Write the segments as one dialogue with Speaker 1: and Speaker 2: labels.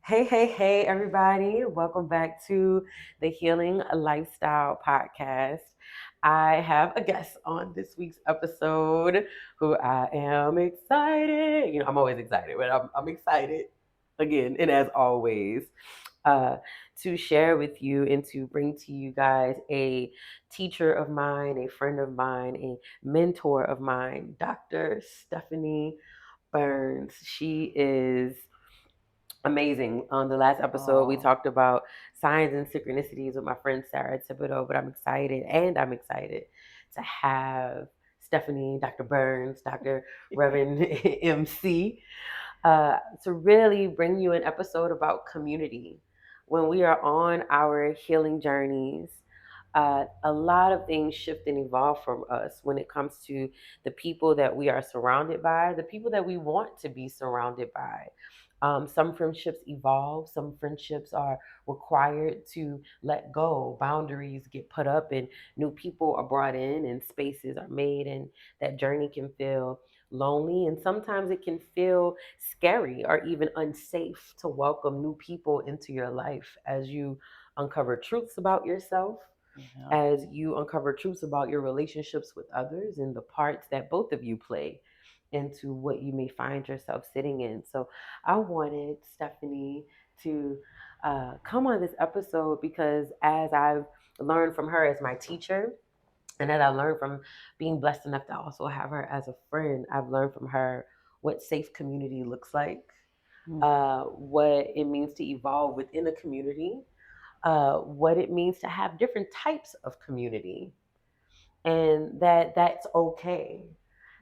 Speaker 1: Hey, everybody. Welcome back to the Healing Lifestyle Podcast. I have a guest on this week's episode who I am excited. I'm always excited, but I'm excited again, and as always, uh, to share with you and to bring to you guys a teacher of mine, a friend of mine, a mentor of mine, Dr. Stephanie Burns. She is amazing. On the last episode, we
Speaker 2: Oh,
Speaker 1: talked about signs and synchronicities with my friend Sarah Thibodeau, but I'm excited to have Stephanie, Dr. Burns, Dr. Reverend MC, to really bring you an episode about community. When we are on our healing journeys, a lot of things shift and evolve from us when it comes to the people that we are surrounded by, the people that we want to be surrounded by. Some friendships evolve, some friendships are required to let go, boundaries get put up, and new people are brought in, and spaces are made, and that journey can feel lonely. And sometimes it can feel scary or even unsafe to welcome new people into your life as you uncover truths about yourself,
Speaker 2: yeah.
Speaker 1: as you uncover truths about your relationships with others and the parts that both of you play into what you may find yourself sitting in. So I wanted Stephanie to come on this episode because as I've learned from her as my teacher, and as I learned from being blessed enough to also have her as a friend, I've learned from her what safe community looks like,
Speaker 2: Mm.
Speaker 1: what it means to evolve within a community, what it means to have different types of community, and that that's okay,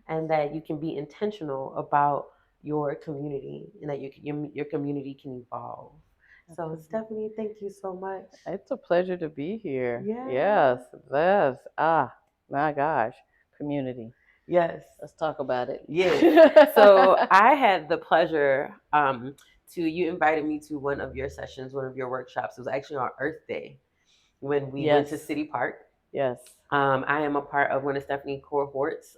Speaker 1: and that you can be intentional about your community, and that your community can evolve. So, Stephanie, thank you so much.
Speaker 2: It's a pleasure to be here.
Speaker 1: Yeah.
Speaker 2: Yes, yes. My gosh. Community.
Speaker 1: Yes.
Speaker 2: Let's talk about it.
Speaker 1: Yes. So I had the pleasure to you invited me to one of your sessions, one of your workshops. It was actually on Earth Day when we went to
Speaker 2: Yes,
Speaker 1: City Park.
Speaker 2: yes,
Speaker 1: I am a part of one of Stephanie cohorts,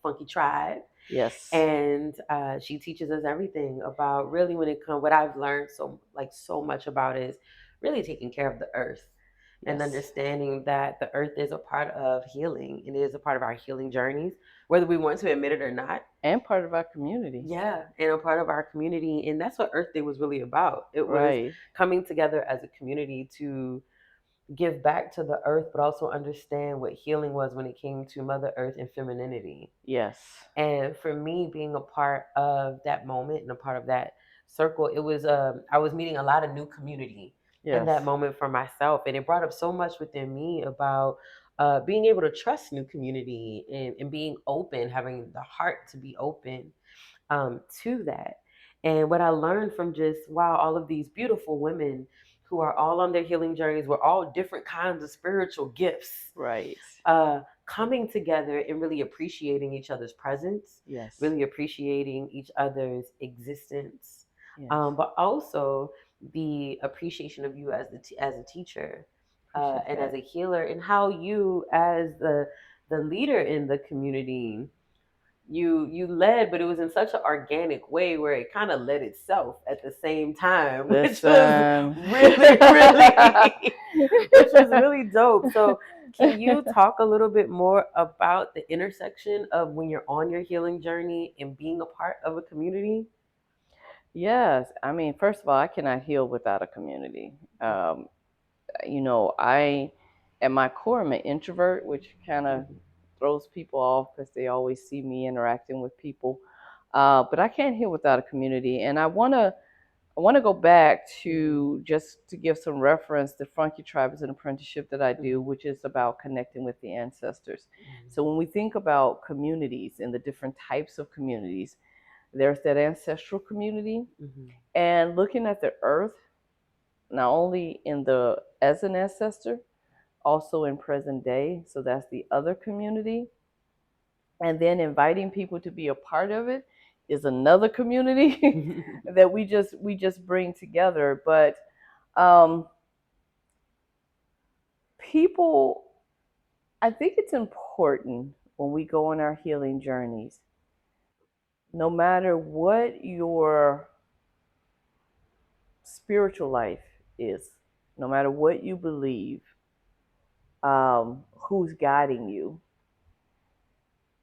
Speaker 1: Funky Tribe,
Speaker 2: yes,
Speaker 1: and she teaches us everything about really when it comes. What I've learned so much about is really taking care of the earth and
Speaker 2: yes.
Speaker 1: understanding that the earth is a part of healing. It is a part of our healing journeys, whether we want to admit it or not.
Speaker 2: And part of our community.
Speaker 1: Yeah, and a part of our community, and that's what Earth Day was really about. It was
Speaker 2: Right.
Speaker 1: coming together as a community to give back to the earth, but also understand what healing was when it came to Mother Earth and femininity.
Speaker 2: Yes.
Speaker 1: And for me, being a part of that moment and a part of that circle, it was I was meeting a lot of new community in
Speaker 2: Yes.
Speaker 1: that moment for myself, and it brought up so much within me about being able to trust new community, and being open, having the heart to be open to that. And what I learned from just, wow, all of these beautiful women who are all on their healing journeys, were all different kinds of spiritual gifts,
Speaker 2: Right.
Speaker 1: coming together and really appreciating each other's presence,
Speaker 2: Yes.
Speaker 1: really appreciating each other's existence,
Speaker 2: Yes.
Speaker 1: but also the appreciation of you as as a teacher,
Speaker 2: Appreciate
Speaker 1: and as
Speaker 2: that.
Speaker 1: a healer, and how you as the leader in the community, you led, but it was in such an organic way where it kind of led itself at the same time, which was
Speaker 2: Listen.
Speaker 1: really which was really dope. So can you talk a little bit more about the intersection of when you're on your healing journey and being a part of a community?
Speaker 2: Yes. I mean, first of all, I cannot heal without a community. I, at my core, I'm an introvert, which kind of throws people off because they always see me interacting with people. But I can't heal without a community, and I want to go back to just to give some reference. The Funky Tribe is an apprenticeship that I do,
Speaker 1: Mm-hmm.
Speaker 2: which is about connecting with the ancestors.
Speaker 1: Mm-hmm.
Speaker 2: So when we think about communities and the different types of communities, there's that ancestral community,
Speaker 1: Mm-hmm.
Speaker 2: and looking at the earth not only in the as an ancestor, also in present day. So that's the other community. And then inviting people to be a part of it is another community that we just bring together. But um, people, I think it's important when we go on our healing journeys, no matter what your spiritual life is. No matter what you believe, who's guiding you,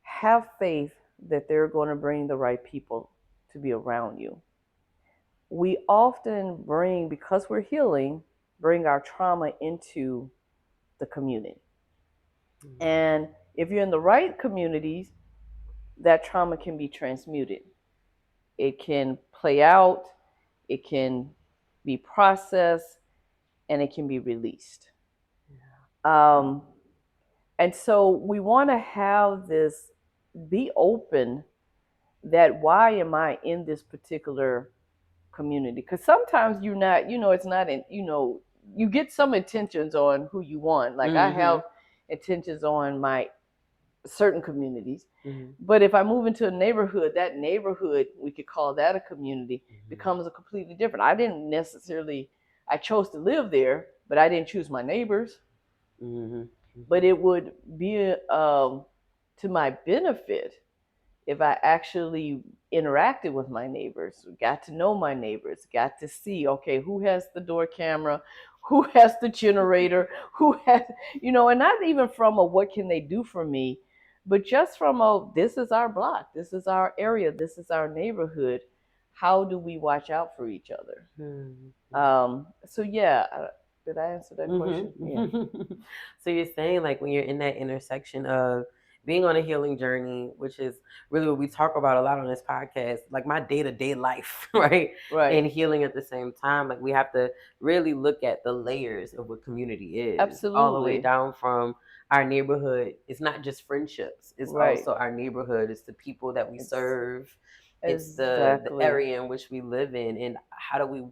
Speaker 2: have faith that they're going to bring the right people to be around you. We often bring, because we're healing, bring our trauma into the community. And if you're in the right communities, that trauma can be transmuted. It can play out, it can be processed, and it can be released. Um, and so we want to have this, be open that why am I in this particular community? Because sometimes you're not, it's not in, you get some intentions on who you want. Like I have intentions on my certain communities. But if I move into a neighborhood, that neighborhood, we could call that a community, becomes a completely different. I didn't necessarily, I chose to live there, but I didn't choose my neighbors. But it would be to my benefit if I actually interacted with my neighbors, got to know my neighbors, got to see, okay, who has the door camera, who has the generator, who has, and not even from a what can they do for me, but just from a this is our block, this is our area, this is our neighborhood. How do we watch out for each other? So yeah, did I answer that question? Yeah.
Speaker 1: So you're saying like when you're in that intersection of being on a healing journey, which is really what we talk about a lot on this podcast, like my day-to-day life, right?
Speaker 2: Right.
Speaker 1: And healing at the same time. Like we have to really look at the layers of what community is.
Speaker 2: Absolutely.
Speaker 1: All the way down from our neighborhood. It's not just friendships. It's
Speaker 2: Right.
Speaker 1: also our neighborhood. It's the people that we serve. It's the
Speaker 2: Exactly.
Speaker 1: area in which we live in. And how do we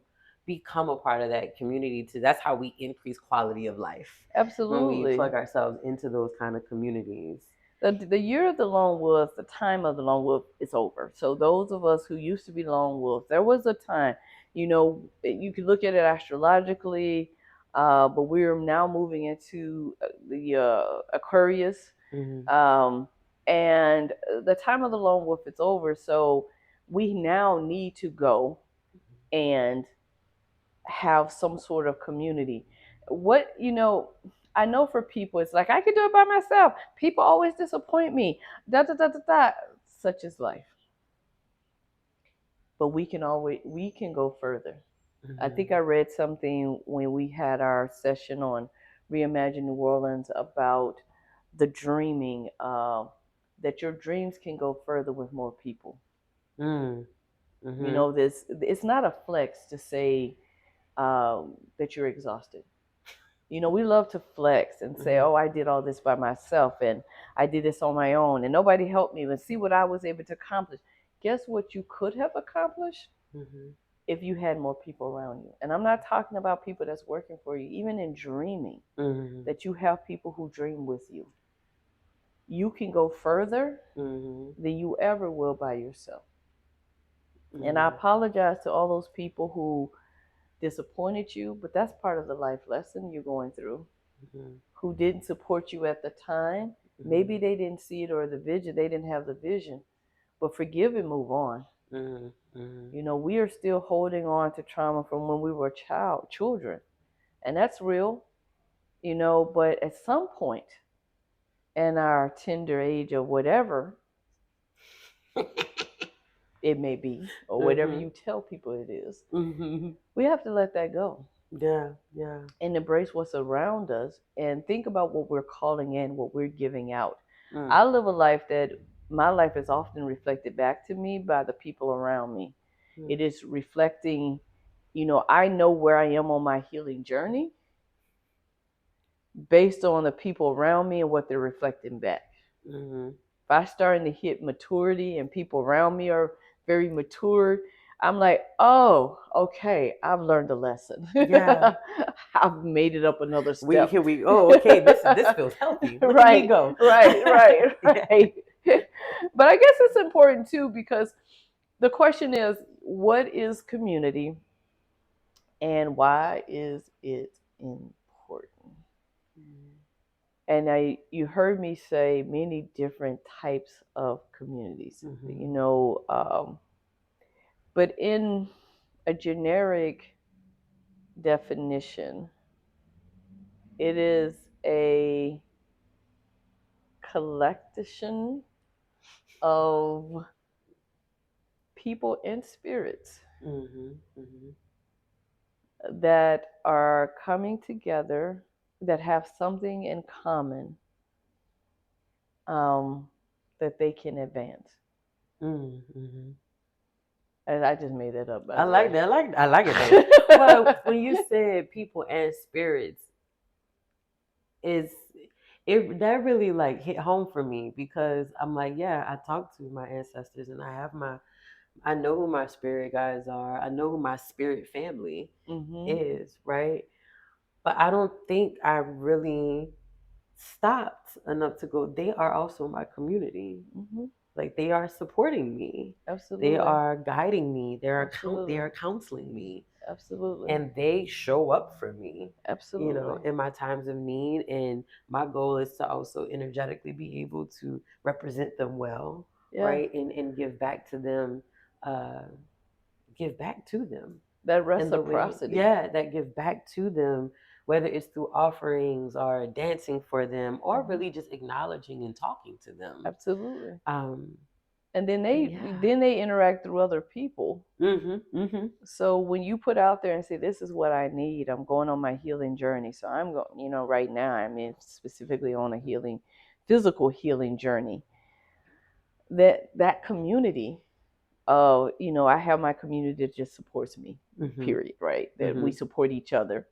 Speaker 1: become a part of that community that's how we increase quality of life.
Speaker 2: Absolutely.
Speaker 1: When we plug ourselves into those kind of communities.
Speaker 2: The year of the lone wolf, the time of the lone wolf is over. So those of us who used to be lone wolves, there was a time, you could look at it astrologically, but we're now moving into the Aquarius. And the time of the lone wolf is over. So we now need to go and have some sort of community. I know for people, it's like, I could do it by myself. People always disappoint me. Da da da da da. Such is life. But we can go further. I think I read something when we had our session on Reimagine New Orleans about the dreaming, that your dreams can go further with more people. It's not a flex to say that you're exhausted. We love to flex and say, oh, I did all this by myself and I did this on my own and nobody helped me, and see what I was able to accomplish. Guess what you could have accomplished if you had more people around you. And I'm not talking about people that's working for you. Even in dreaming, that you have people who dream with you. You can go further than you ever will by yourself. And I apologize to all those people who disappointed you, but that's part of the life lesson you're going through. Who didn't support you at the time. Maybe they didn't see it, or the vision, they didn't have the vision. But forgive and move on. We are still holding on to trauma from when we were children. And that's real, but at some point in our tender age or whatever it may be, or whatever you tell people it is, we have to let that go.
Speaker 1: Yeah.
Speaker 2: And embrace what's around us and think about what we're calling in, what we're giving out. I live a life that my life is often reflected back to me by the people around me. It is reflecting, I know where I am on my healing journey based on the people around me and what they're reflecting back. If I'm starting to hit maturity and people around me are very mature, I'm like, oh, okay, I've learned a lesson.
Speaker 1: Yeah.
Speaker 2: I've made it up another step.
Speaker 1: Okay, this feels healthy. Look at me go.
Speaker 2: Right. But I guess it's important too, because the question is, what is community and why is it important? And you heard me say many different types of communities, but in a generic definition, it is a collection of people and spirits
Speaker 1: Mhm. Mhm.
Speaker 2: that are coming together that have something in common, um, that they can advance.
Speaker 1: Mhm.
Speaker 2: And I just made that up, by
Speaker 1: I
Speaker 2: the
Speaker 1: like
Speaker 2: way.
Speaker 1: that. I like it though. Well, when you said people and spirits, is it that really like hit home for me because I'm like, yeah, I talk to my ancestors and I know who my spirit guides are. I know who my spirit family
Speaker 2: Mm-hmm.
Speaker 1: is, right? But I don't think I really stopped enough to go, they are also my community.
Speaker 2: Mm-hmm.
Speaker 1: Like they are supporting me. They
Speaker 2: Absolutely.
Speaker 1: are guiding me. They
Speaker 2: Absolutely.
Speaker 1: are counseling me.
Speaker 2: Absolutely.
Speaker 1: And they show up for me,
Speaker 2: Absolutely.
Speaker 1: in my times of need. And my goal is to also energetically be able to represent them well,
Speaker 2: Yeah.
Speaker 1: right? And uh, give back to them
Speaker 2: That
Speaker 1: in the way,
Speaker 2: reciprocity.
Speaker 1: yeah, that give back to them, whether it's through offerings or dancing for them or
Speaker 2: Mm-hmm.
Speaker 1: really just acknowledging and talking to them.
Speaker 2: Absolutely.
Speaker 1: Um,
Speaker 2: And then they
Speaker 1: yeah.
Speaker 2: then they interact through other people.
Speaker 1: Mm-hmm. Mm-hmm.
Speaker 2: So when you put out there and say, this is what I need, I'm going on my healing journey. So I'm going, right now, I mean, specifically on a physical healing journey. That community, I have my community that just supports me,
Speaker 1: Mm-hmm.
Speaker 2: period, right? That we
Speaker 1: Mm-hmm.
Speaker 2: support each other.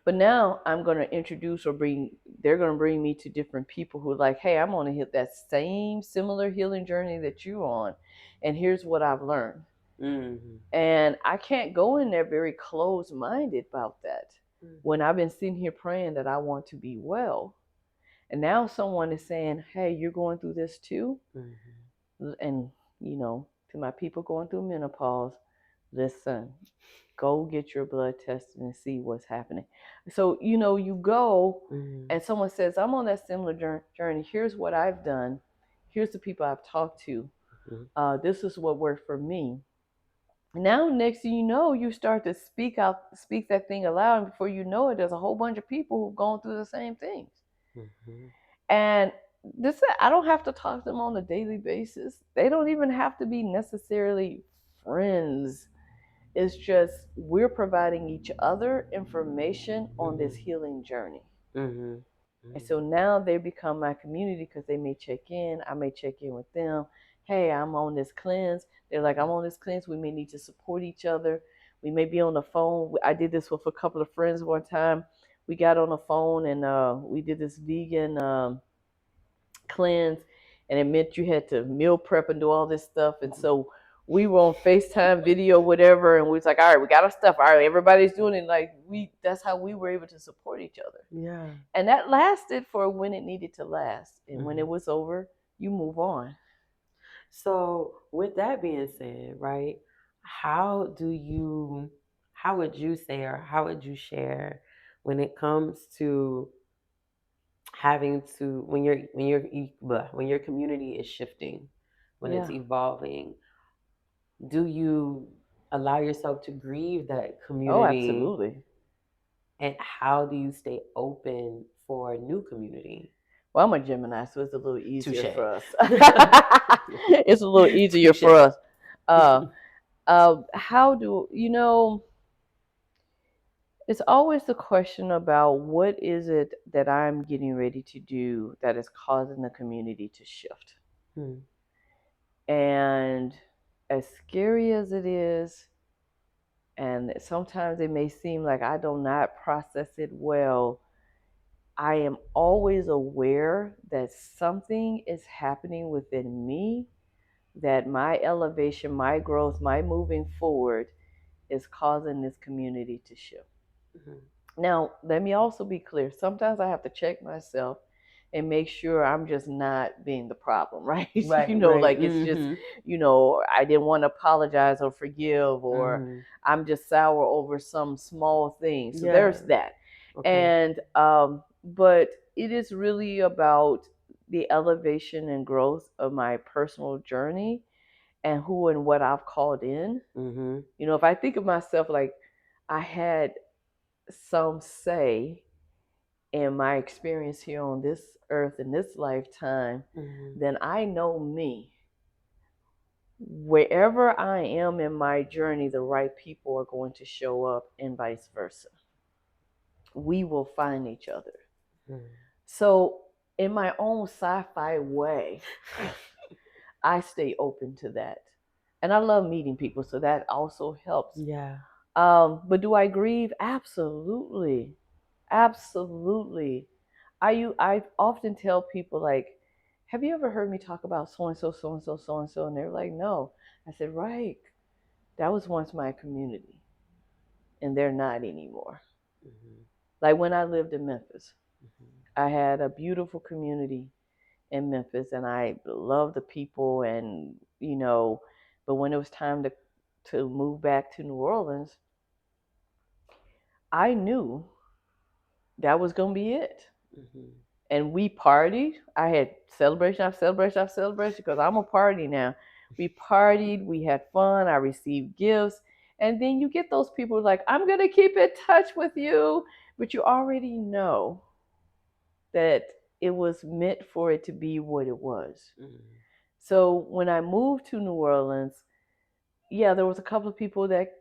Speaker 2: But now I'm going to they're going to bring me to different people who are like, hey, I'm on to hit that same similar healing journey that you're on. And here's what I've learned.
Speaker 1: Mm-hmm.
Speaker 2: And I can't go in there very closed minded about that when I've been sitting here praying that I want to be well. And now someone is saying, hey, you're going through this too.
Speaker 1: Mm-hmm.
Speaker 2: And, to my people going through menopause, listen, go get your blood tested and see what's happening. So, you go
Speaker 1: Mm-hmm.
Speaker 2: and someone says, I'm on that similar journey. Here's what I've done. Here's the people I've talked to.
Speaker 1: Mm-hmm.
Speaker 2: This is what worked for me. Now, next thing you know, you start to speak that thing aloud. And before you know it, there's a whole bunch of people who've gone through the same things.
Speaker 1: Mm-hmm.
Speaker 2: And I don't have to talk to them on a daily basis. They don't even have to be necessarily friends. It's just we're providing each other information on this
Speaker 1: Mm-hmm.
Speaker 2: healing journey.
Speaker 1: Mm-hmm.
Speaker 2: And so now they become my community because they may check in. I may check in with them. Hey, I'm on this cleanse. They're like, I'm on this cleanse. We may need to support each other. We may be on the phone. I did this with a couple of friends one time. We got on the phone and we did this vegan cleanse, and it meant you had to meal prep and do all this stuff. And so we were on FaceTime video, whatever, and we was like, all right, we got our stuff. All right, everybody's doing it. Like that's how we were able to support each other.
Speaker 1: Yeah.
Speaker 2: And that lasted for when it needed to last. And when
Speaker 1: Mm-hmm.
Speaker 2: it was over, you move on.
Speaker 1: So, with that being said, right, how do you, how would you say, or how would you share when it comes to having to, when your community is shifting, when it's
Speaker 2: Yeah.
Speaker 1: evolving, do you allow yourself to grieve that
Speaker 2: Oh,
Speaker 1: community,
Speaker 2: absolutely.
Speaker 1: and how do you stay open for new community?
Speaker 2: Well, I'm a Gemini, so it's a little easier
Speaker 1: Touche.
Speaker 2: for us. It's a little easier for
Speaker 1: Touche.
Speaker 2: us. Uh, how do you know? It's always the question about what is it that I'm getting ready to do that is causing the community to shift.
Speaker 1: Hmm.
Speaker 2: And as scary as it is, and sometimes it may seem like I do not process it well, I am always aware that something is happening within me, that my elevation, my growth, my moving forward is causing this community to shift.
Speaker 1: Mhm.
Speaker 2: Now, let me also be clear. Sometimes I have to check myself and make sure I'm just not being the problem, right?
Speaker 1: Right, right.
Speaker 2: Like it's just,
Speaker 1: Mm-hmm.
Speaker 2: I didn't want to apologize or forgive, or
Speaker 1: Mm-hmm.
Speaker 2: I'm just sour over some small thing. So
Speaker 1: Yeah.
Speaker 2: there's that.
Speaker 1: Okay.
Speaker 2: And, but it is really about the elevation and growth of my personal journey and who and what I've called in.
Speaker 1: Mm-hmm.
Speaker 2: If I think of myself like, I had some say in my experience here on this earth in this lifetime,
Speaker 1: Mm-hmm.
Speaker 2: then I know me. Wherever I am in my journey, the right people are going to show up, and vice versa. We will find each other.
Speaker 1: Mm-hmm.
Speaker 2: So, in my own sci fi way, I stay open to that. And I love meeting people, so that also helps.
Speaker 1: Yeah.
Speaker 2: But do I grieve? Absolutely. Absolutely. I often tell people, like, have you ever heard me talk about so and so, so and so, so and so? And they're like, no. I said, right. That was once my community, and they're not anymore.
Speaker 1: Mm-hmm.
Speaker 2: Like when I lived in Memphis,
Speaker 1: Mm-hmm.
Speaker 2: I had a beautiful community in Memphis, and I loved the people, and but when it was time to move back to New Orleans, I knew that was gonna be it.
Speaker 1: Mm-hmm.
Speaker 2: And we partied. I had celebration after celebration after celebration because I'm a party now. We partied, we had fun, I received gifts. And then you get those people like, I'm going to keep in touch with you. But you already know that it was meant for it to be what it was.
Speaker 1: Mm-hmm.
Speaker 2: So when I moved to New Orleans, yeah, there was a couple of people that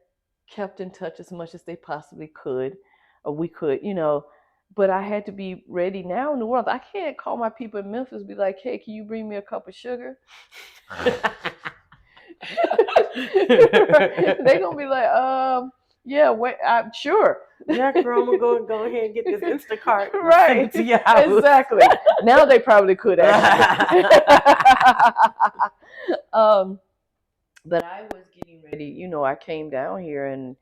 Speaker 2: kept in touch as much as they possibly could, or we could. But I had to be ready now in the world. I can't call my people in Memphis and be like, hey, can you bring me a cup of sugar? They're gonna be like, yeah, wait, I'm sure.
Speaker 1: Yeah, girl, I'm gonna go ahead and get this Instacart and send
Speaker 2: Right,
Speaker 1: it to your house.
Speaker 2: exactly. Now they probably could actually. But I was getting ready. I came down here and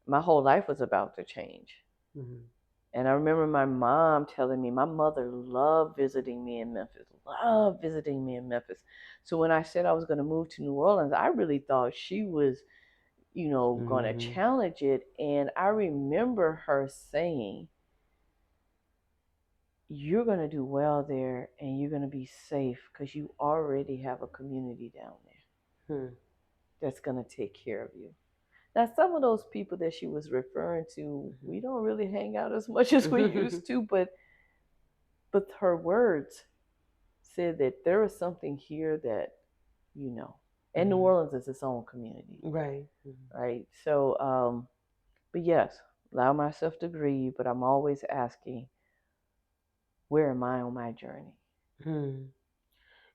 Speaker 2: my whole life was about to change.
Speaker 1: Mm-hmm.
Speaker 2: And I remember my mom telling me, my mother loved visiting me in Memphis, loved visiting me in Memphis. So when I said I was going to move to New Orleans, I really thought she was, going to
Speaker 1: Mm-hmm.
Speaker 2: challenge it. And I remember her saying, you're going to do well there and you're going to be safe because you already have a community down there
Speaker 1: Hmm.
Speaker 2: that's going to take care of you. Now, some of those people that she was referring to, we don't really hang out as much as we used to, but her words said that there is something here that you know. And New
Speaker 1: Mm-hmm.
Speaker 2: Orleans is its own community,
Speaker 1: Right. Mm-hmm.
Speaker 2: right? So, but yes, allow myself to grieve, but I'm always asking, where am I on my journey?
Speaker 1: Hmm.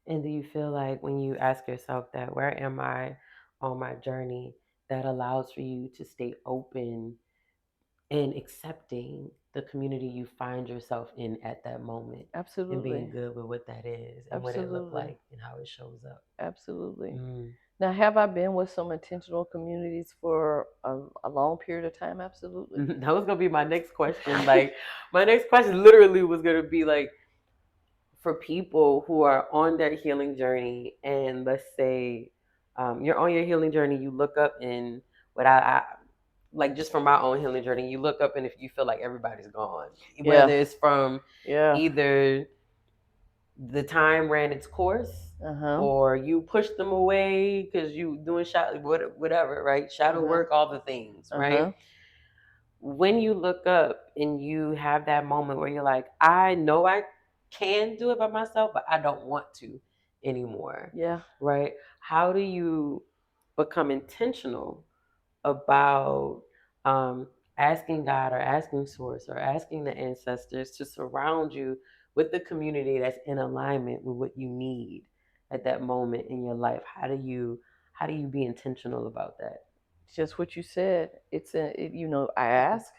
Speaker 1: And do you feel like when you ask yourself that, where am I on my journey, that allows for you to stay open and accepting the community you find yourself in at that moment and being
Speaker 2: Absolutely,
Speaker 1: good with what that is and what it looked
Speaker 2: absolutely,
Speaker 1: like and how it shows up?
Speaker 2: absolutely.
Speaker 1: Mm.
Speaker 2: Now, have I been with some intentional communities for a long period of time? Absolutely.
Speaker 1: That was gonna be my next question. Like, my next question literally was gonna be like, for people who are on their healing journey, and let's say you're on your healing journey, you look up and what like, just from my own healing journey, you look up and if you feel like everybody's gone, whether
Speaker 2: Yeah,
Speaker 1: it's from
Speaker 2: yeah.
Speaker 1: either the time ran its course
Speaker 2: Uh huh.
Speaker 1: or you pushed them away because you doing shadow whatever, right? Shadow
Speaker 2: Uh-huh.
Speaker 1: work, all the things, right?
Speaker 2: Uh-huh.
Speaker 1: When you look up and you have that moment where you're like, I know I can do it by myself, but I don't want to anymore,
Speaker 2: Yeah.
Speaker 1: right? How do you become intentional about um, asking God or asking Source or asking the ancestors to surround you with the community that's in alignment with what you need at that moment in your life? How do you be intentional about that?
Speaker 2: Just what you said. I ask.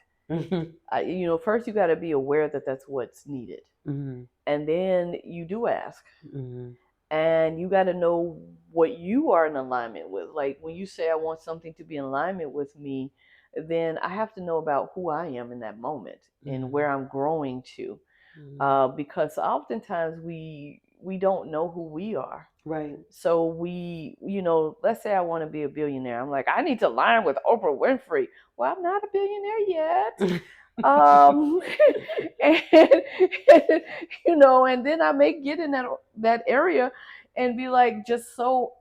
Speaker 2: First you got to be aware that that's what's needed.
Speaker 1: Mm-hmm.
Speaker 2: And then you do ask.
Speaker 1: Mm-hmm.
Speaker 2: And you got to know what you are in alignment with. Like when you say, I want something to be in alignment with me, then I have to know about who I am in that moment and
Speaker 1: Mm-hmm.
Speaker 2: where I'm growing to.
Speaker 1: Mm-hmm.
Speaker 2: Because oftentimes we don't know who we are.
Speaker 1: Right.
Speaker 2: So let's say I want to be a billionaire. I'm like, I need to align with Oprah Winfrey. Well, I'm not a billionaire yet. um and, and then I may get in that area and be like just so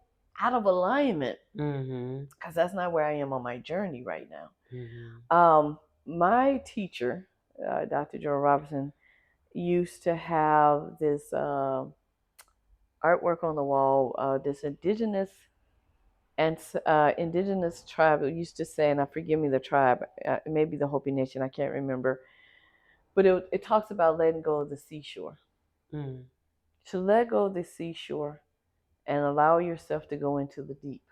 Speaker 2: out of alignment,
Speaker 1: Mhm.
Speaker 2: because that's not where I am on my journey right now.
Speaker 1: Mhm.
Speaker 2: My teacher, Dr. Joe Robinson, used to have this artwork on the wall. This and indigenous tribe used to say, and I forgive me the tribe, maybe the Hopi Nation, I can't remember, but it talks about letting go of the seashore.
Speaker 1: Mhm.
Speaker 2: To let go of the seashore and allow yourself to go into the deep.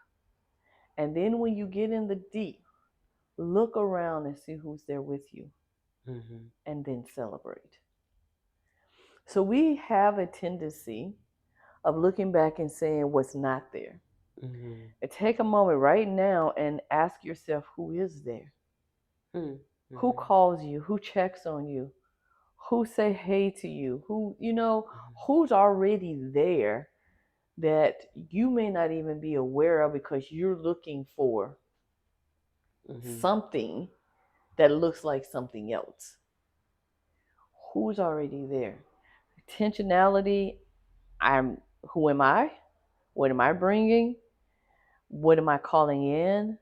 Speaker 2: And then when you get in the deep, look around and see who's there with you,
Speaker 1: Mhm.
Speaker 2: and then celebrate. So we have a tendency of looking back and saying what's not there.
Speaker 1: Mhm.
Speaker 2: And take a moment right now and ask yourself who is there?
Speaker 1: Mhm.
Speaker 2: Who
Speaker 1: Mhm.
Speaker 2: calls you? Who checks on you? Who say hey to you?
Speaker 1: Mhm.
Speaker 2: Who's already there that you may not even be aware of because you're looking for
Speaker 1: Mhm.
Speaker 2: something that looks like something else. Who's already there? Intentionality. I'm Who am I? What am I bringing? What am I calling in?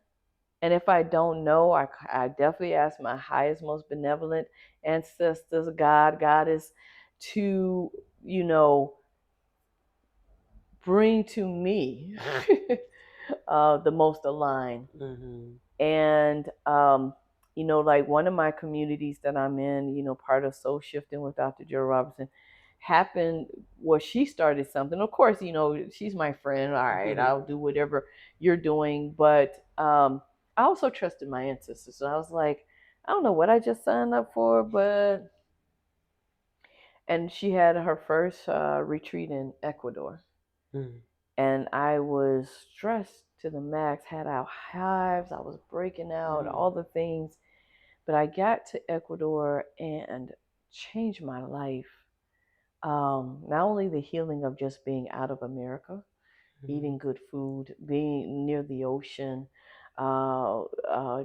Speaker 2: And if I don't know, I definitely ask my highest, most benevolent ancestors, God, Goddess, to, you know, bring to me the most aligned.
Speaker 1: Mhm.
Speaker 2: And, like one of my communities that I'm in, part of Soul Shifting with Dr. Joe Robinson happened where she started something. Of course, she's my friend. All right,
Speaker 1: Mhm.
Speaker 2: I'll do whatever you're doing. But I also trusted my ancestors. So I was like, I don't know what I just signed up for, but. And she had her first retreat in Ecuador.
Speaker 1: Mhm.
Speaker 2: And I was stressed to the max, had out hives, I was breaking out,
Speaker 1: Mhm.
Speaker 2: all the things. But I got to Ecuador and changed my life. Not only the healing of just being out of America,
Speaker 1: Mhm.
Speaker 2: eating good food, being near the ocean,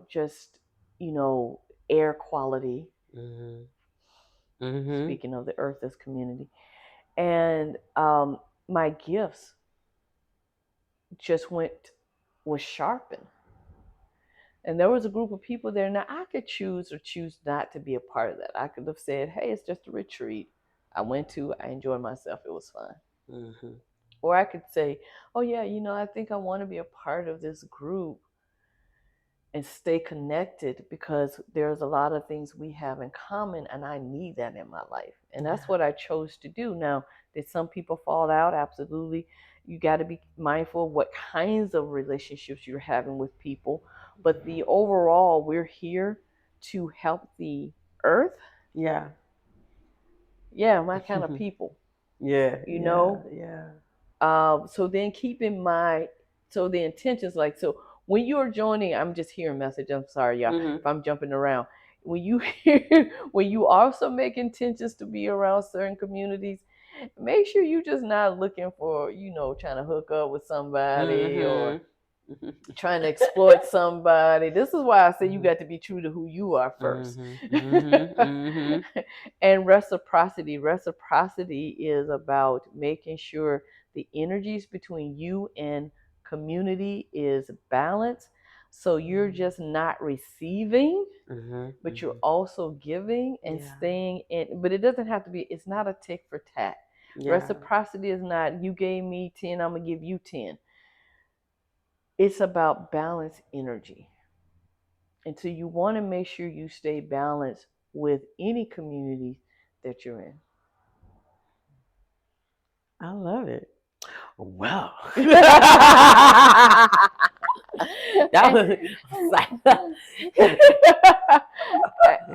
Speaker 2: just, you know, air quality,
Speaker 1: Mhm. Mhm.
Speaker 2: speaking of the earth as community. And my gifts just was sharpened. And there was a group of people there. Now I could choose or choose not to be a part of that. I could have said, "Hey, it's just a retreat. I went to. I enjoyed myself. It was fun."
Speaker 1: Mhm.
Speaker 2: Or I could say, "Oh yeah, I think I want to be a part of this group and stay connected because there's a lot of things we have in common, and I need that in my life." And that's
Speaker 1: Yeah.
Speaker 2: what I chose to do. Now, did some people fall out? Absolutely. You got to be mindful of what kinds of relationships you're having with people. But the overall, we're here to help the earth.
Speaker 1: Yeah.
Speaker 2: Yeah, my kind of people,
Speaker 1: Yeah.
Speaker 2: you
Speaker 1: Yeah.
Speaker 2: know.
Speaker 1: Yeah.
Speaker 2: So then keep in mind, so the intentions, like, so when you're joining, I'm just hearing message. I'm sorry, y'all,
Speaker 1: Mhm.
Speaker 2: if I'm jumping around. When you hear, when you also make intentions to be around certain communities, make sure you just not looking for, trying to hook up with somebody or
Speaker 1: Mhm. Mhm.
Speaker 2: trying to exploit somebody. This is why I say you
Speaker 1: Mhm.
Speaker 2: got to be true to who you are first.
Speaker 1: Mhm. Mhm. Mhm.
Speaker 2: And reciprocity. Reciprocity is about making sure the energies between you and community is balanced. So you're just not receiving,
Speaker 1: Mhm.
Speaker 2: but you're
Speaker 1: Mhm.
Speaker 2: also giving and
Speaker 1: Yeah.
Speaker 2: staying in. But it doesn't have to be, it's not a tick for tat.
Speaker 1: Yeah.
Speaker 2: Reciprocity is not, you gave me 10, I'm going to give you 10. It's about balance energy. And so you want to make sure you stay balanced with any community that you're in.
Speaker 1: I love it. Well, that was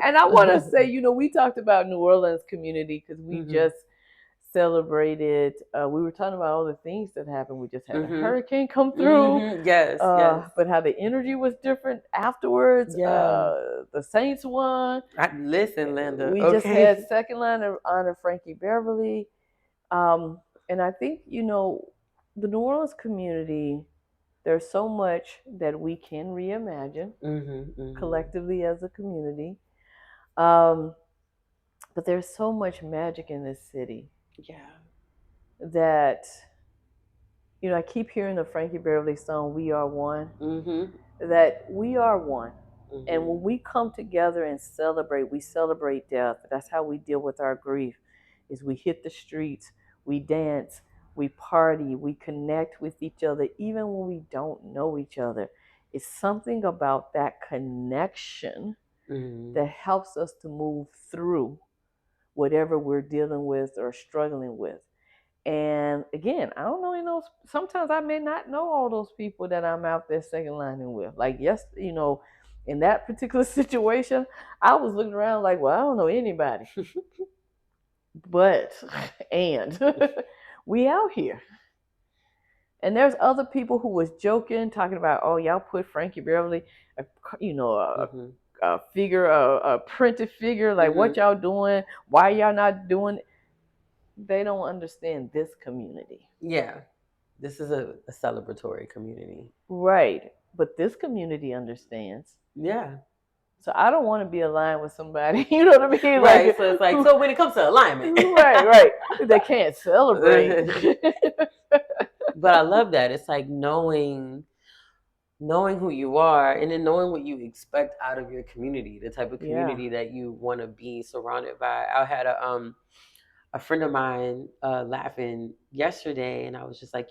Speaker 2: And I want to say, we talked about New Orleans community because we
Speaker 1: Mhm.
Speaker 2: just celebrated. We were talking about all the things that happened. We just had a
Speaker 1: Mhm.
Speaker 2: hurricane come through,
Speaker 1: Mhm. Yes. Yes.
Speaker 2: but how the energy was different afterwards.
Speaker 1: Yeah.
Speaker 2: The Saints won.
Speaker 1: Listen, Linda.
Speaker 2: We just had
Speaker 1: Okay.
Speaker 2: second line of honor Frankie Beverly. Um, and I think, the New Orleans community, there's so much that we can reimagine
Speaker 1: Mhm. Mhm.
Speaker 2: collectively as a community. Um, but there's so much magic in this city
Speaker 1: Yeah.
Speaker 2: that I keep hearing the Frankie Beverly song, We Are One,
Speaker 1: Mhm.
Speaker 2: that we are one. And
Speaker 1: Mhm.
Speaker 2: when we come together and celebrate, we celebrate death. That's how we deal with our grief. Is we hit the streets, we dance, we party, we connect with each other even when we don't know each other. It's something about that connection
Speaker 1: Mhm.
Speaker 2: that helps us to move through whatever we're dealing with or struggling with. And again, I don't know, sometimes I may not know all those people that I'm out there second lining with. Like, yes, in that particular situation, I was looking around like, well, I don't know anybody. But, and we out here. And there's other people who was joking, talking about, oh, y'all put Frankie Beverly, a, you know, a,
Speaker 1: Mhm.
Speaker 2: a figure, a printed figure, like what
Speaker 1: Mhm.
Speaker 2: y'all doing? Why y'all not doing it? They don't understand this community.
Speaker 1: Yeah. This is a celebratory community.
Speaker 2: Right. But this community understands.
Speaker 1: Yeah.
Speaker 2: So I don't want to be aligned with somebody, you know what I mean?
Speaker 1: Right.
Speaker 2: Like,
Speaker 1: So it's like, so when it comes to alignment.
Speaker 2: right, right. They can't celebrate.
Speaker 1: But I love that. It's like knowing who you are and then knowing what you expect out of your community, the type of
Speaker 2: Yeah.
Speaker 1: community that you want to be surrounded by. I had a friend of mine laughing yesterday, and I was just like,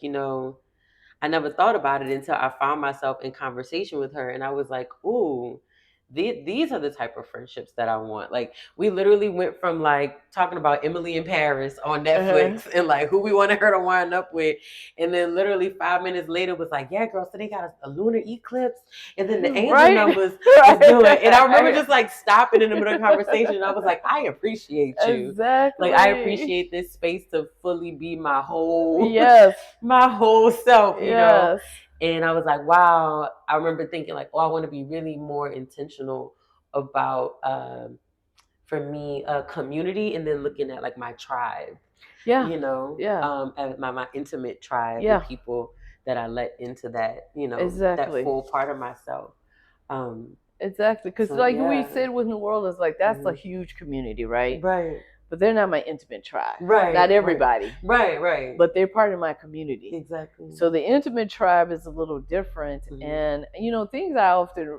Speaker 1: I never thought about it until I found myself in conversation with her, and I was like, "Ooh, these are the type of friendships that I want." Like, we literally went from like talking about Emily in Paris on
Speaker 2: Uh-huh.
Speaker 1: Netflix and like who we wanted her to wind up with, and then literally 5 minutes later was like, "Yeah, girl, so they got a lunar eclipse, and then the angel
Speaker 2: Right?
Speaker 1: numbers was doing." And I remember
Speaker 2: Right.
Speaker 1: just like stopping in the middle of the conversation, and I was like, "I appreciate you." Like, I
Speaker 2: Exactly.
Speaker 1: appreciate this space to fully be my whole
Speaker 2: Yes.
Speaker 1: my whole self.
Speaker 2: Yes.
Speaker 1: And I was like, wow. I remember thinking like, oh, I want to be really more intentional about, for me, a community, and then looking at like my tribe,
Speaker 2: Yeah. Yeah.
Speaker 1: as my intimate tribe, the
Speaker 2: Yeah.
Speaker 1: people that I let into that, that
Speaker 2: Exactly.
Speaker 1: full part of myself. Um,
Speaker 2: Exactly. Because,
Speaker 1: so
Speaker 2: like we
Speaker 1: yeah.
Speaker 2: said with New Orleans, like that's a
Speaker 1: Mhm.
Speaker 2: huge community, right?
Speaker 1: Right.
Speaker 2: But they're not my intimate tribe. Not
Speaker 1: Right. Right.
Speaker 2: everybody,
Speaker 1: Right. Right.
Speaker 2: but they're part of my community.
Speaker 1: Exactly.
Speaker 2: So the intimate tribe is a little different.
Speaker 1: Mhm.
Speaker 2: And, things I often,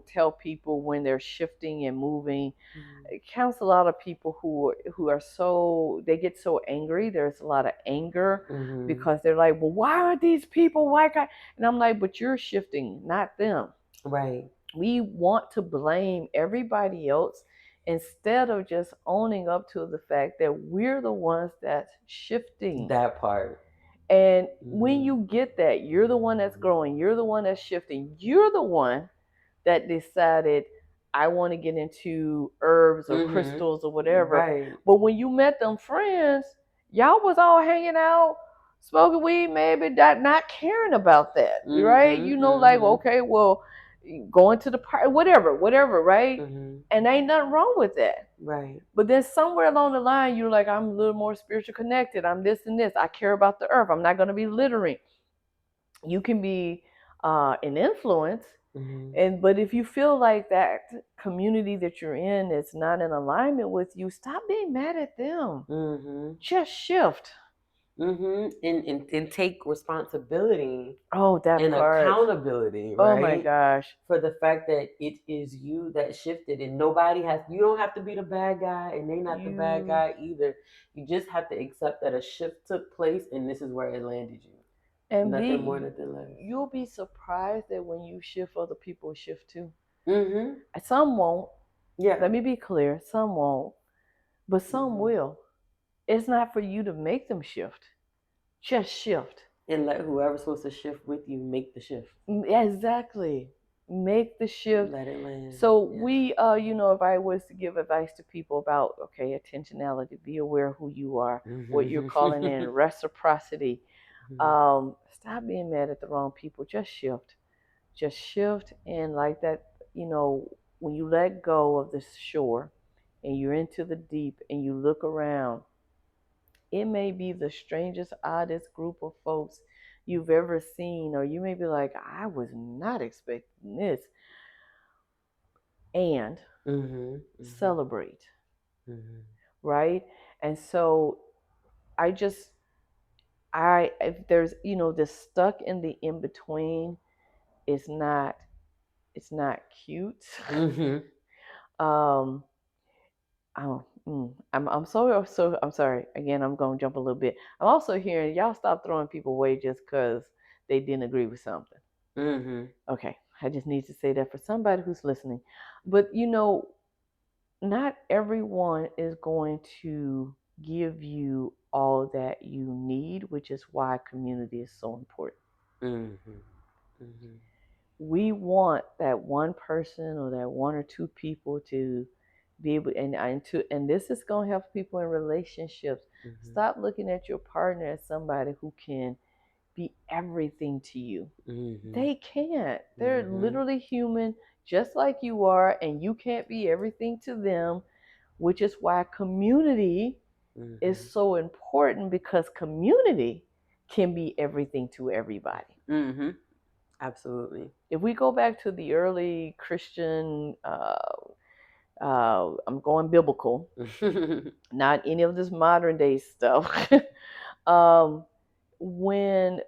Speaker 2: tell people when they're shifting and moving,
Speaker 1: Mhm.
Speaker 2: it counts a lot of people who are so, they get so angry. There's a lot of anger
Speaker 1: Mhm.
Speaker 2: because they're like, well, why are these people, why can't, and I'm like, but you're shifting, not them.
Speaker 1: Right.
Speaker 2: We want to blame everybody else instead of just owning up to the fact that we're the ones that's shifting.
Speaker 1: That part.
Speaker 2: And when
Speaker 1: Mhm.
Speaker 2: you get that, you're the one that's growing, you're the one that's shifting, you're the one that decided, I want to get into herbs or
Speaker 1: Mhm.
Speaker 2: crystals or whatever.
Speaker 1: Right.
Speaker 2: But when you met them friends, y'all was all hanging out, smoking weed, maybe not caring about that, right?
Speaker 1: Mhm.
Speaker 2: Like,
Speaker 1: Mhm.
Speaker 2: okay, well, going to the party, whatever, right?
Speaker 1: Mhm.
Speaker 2: And ain't nothing wrong with that.
Speaker 1: Right.
Speaker 2: But then somewhere along the line, you're like, I'm a little more spiritual connected. I'm this and this. I care about the earth. I'm not going to be littering. You can be an influence,
Speaker 1: Mhm.
Speaker 2: but if you feel like that community that you're in is not in alignment with you, stop being mad at them.
Speaker 1: Mhm.
Speaker 2: Just shift.
Speaker 1: Mhm. And take responsibility
Speaker 2: Oh, that
Speaker 1: and
Speaker 2: part.
Speaker 1: accountability,
Speaker 2: Oh my
Speaker 1: right?
Speaker 2: gosh.
Speaker 1: For the fact that it is you that shifted, and you don't have to be the bad guy, and they not the bad
Speaker 2: You
Speaker 1: guy either. You just have to accept that a shift took place, and this is where it landed you.
Speaker 2: and
Speaker 1: Nothing more,
Speaker 2: be
Speaker 1: nothing less.
Speaker 2: you'll be surprised that when you shift, other people shift too.
Speaker 1: Mhm.
Speaker 2: Some won't.
Speaker 1: Yeah.
Speaker 2: Let me be clear. Some won't, but some
Speaker 1: Mhm.
Speaker 2: will. It's not for you to make them shift. Just shift.
Speaker 1: And let whoever's supposed to shift with you make the shift.
Speaker 2: Exactly. Make the shift.
Speaker 1: Let it land.
Speaker 2: So
Speaker 1: Yeah.
Speaker 2: we, if I was to give advice to people about, okay, intentionality, be aware of who you are, what you're calling in,
Speaker 1: Mhm.
Speaker 2: reciprocity.
Speaker 1: Mhm.
Speaker 2: Stop being mad at the wrong people. Just shift. Just shift. And like that, when you let go of the shore and you're into the deep and you look around, it may be the strangest, oddest group of folks you've ever seen, or you may be like, I was not expecting this. And
Speaker 1: Mhm. Mhm.
Speaker 2: celebrate,
Speaker 1: Mhm.
Speaker 2: right? And so I just, if there's this stuck in the in between, it's not cute.
Speaker 1: Mhm.
Speaker 2: um I'm sorry again. I'm gonna jump a little bit. I'm also hearing y'all stop throwing people away just because they didn't agree with something.
Speaker 1: Mhm.
Speaker 2: Okay, I just need to say that for somebody who's listening. But not everyone is going to give you all that you need, which is why community is so important.
Speaker 1: Mhm. Mhm.
Speaker 2: We want that one person or that one or two people to be able, and this is going to help people in relationships.
Speaker 1: Mhm.
Speaker 2: Stop looking at your partner as somebody who can be everything to you.
Speaker 1: Mhm.
Speaker 2: They can't. They're
Speaker 1: Mhm.
Speaker 2: literally human just like you are, and you can't be everything to them, which is why community is
Speaker 1: Mhm.
Speaker 2: so important, because community can be everything to everybody.
Speaker 1: Mhm. Absolutely.
Speaker 2: If we go back to the early Christian, I'm going biblical, not any of this modern day stuff. um, when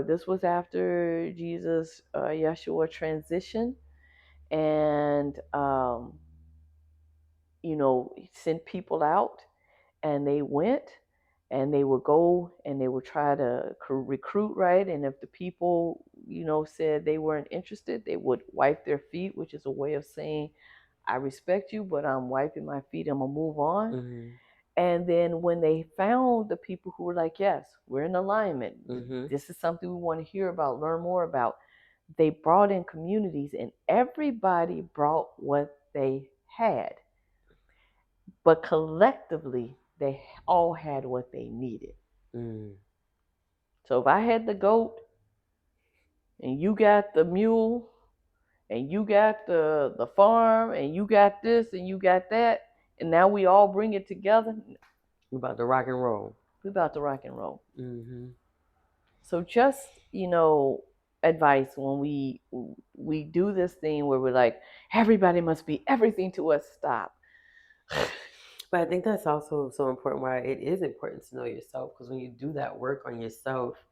Speaker 2: this was after Jesus, Yeshua transition, and sent people out, and they went, and they would go and they would try to recruit, right? And if the people said they weren't interested, they would wipe their feet, which is a way of saying, I respect you, but I'm wiping my feet, I'm gonna move on.
Speaker 1: Mhm.
Speaker 2: And then when they found the people who were like, yes, we're in alignment,
Speaker 1: Mhm.
Speaker 2: this is something we want to hear about, learn more about, they brought in communities, and everybody brought what they had, but collectively they all had what they needed.
Speaker 1: Mhm.
Speaker 2: So if I had the goat and you got the mule and you got the farm and you got this and you got that, and now we all bring it together,
Speaker 1: We about to rock and roll.
Speaker 2: we're about to rock and roll.
Speaker 1: Mhm.
Speaker 2: So just advice when we do this thing where we're like, everybody must be everything to us. Stop.
Speaker 1: But I think that's also so important. Why it is important to know yourself, because when you do that work on yourself,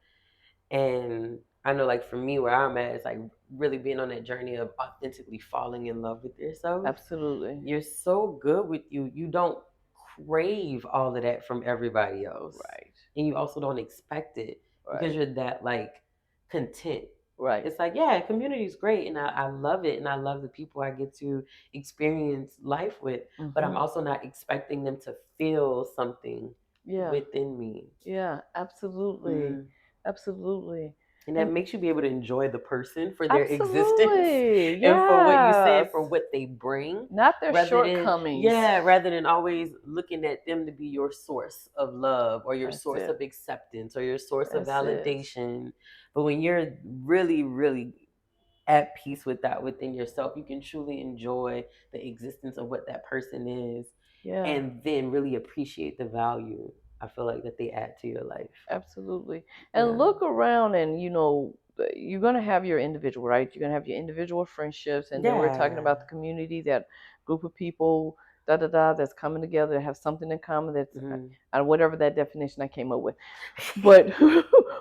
Speaker 1: and I know, like for me, where I'm at, it's like really being on that journey of authentically falling in love with yourself.
Speaker 2: Absolutely.
Speaker 1: You're so good with you. You don't crave all of that from everybody else,
Speaker 2: Right.
Speaker 1: and you also don't expect it because
Speaker 2: Right.
Speaker 1: you're that like content.
Speaker 2: Right.
Speaker 1: It's like, yeah, community is great, and I love it, and I love the people I get to experience life with. But I'm
Speaker 2: Mm-hmm.
Speaker 1: also not expecting them to feel something
Speaker 2: Yeah.
Speaker 1: within me.
Speaker 2: Yeah. Absolutely.
Speaker 1: Mm.
Speaker 2: Absolutely.
Speaker 1: And that
Speaker 2: And
Speaker 1: makes you be able to enjoy the person for their existence
Speaker 2: absolutely.
Speaker 1: and for what you said,
Speaker 2: Yes.
Speaker 1: for what they bring,
Speaker 2: Not their
Speaker 1: rather than,
Speaker 2: shortcomings.
Speaker 1: yeah, rather than always looking at them to be your source of love or your
Speaker 2: That's
Speaker 1: source
Speaker 2: it.
Speaker 1: of acceptance or your source of
Speaker 2: That's it.
Speaker 1: validation. But when you're really, really at peace with that within yourself, you can truly enjoy the existence of what that person is
Speaker 2: Yeah.
Speaker 1: and then really appreciate the value I feel like that they add to your life.
Speaker 2: Absolutely. And
Speaker 1: Yeah.
Speaker 2: look around, and you're going to have your individual, right? You're going to have your individual friendships, and then we're talking
Speaker 1: Yeah.
Speaker 2: about the community, that group of people, da da da, that's coming together to have something in common, that's
Speaker 1: Mhm.
Speaker 2: whatever that definition I came up with. But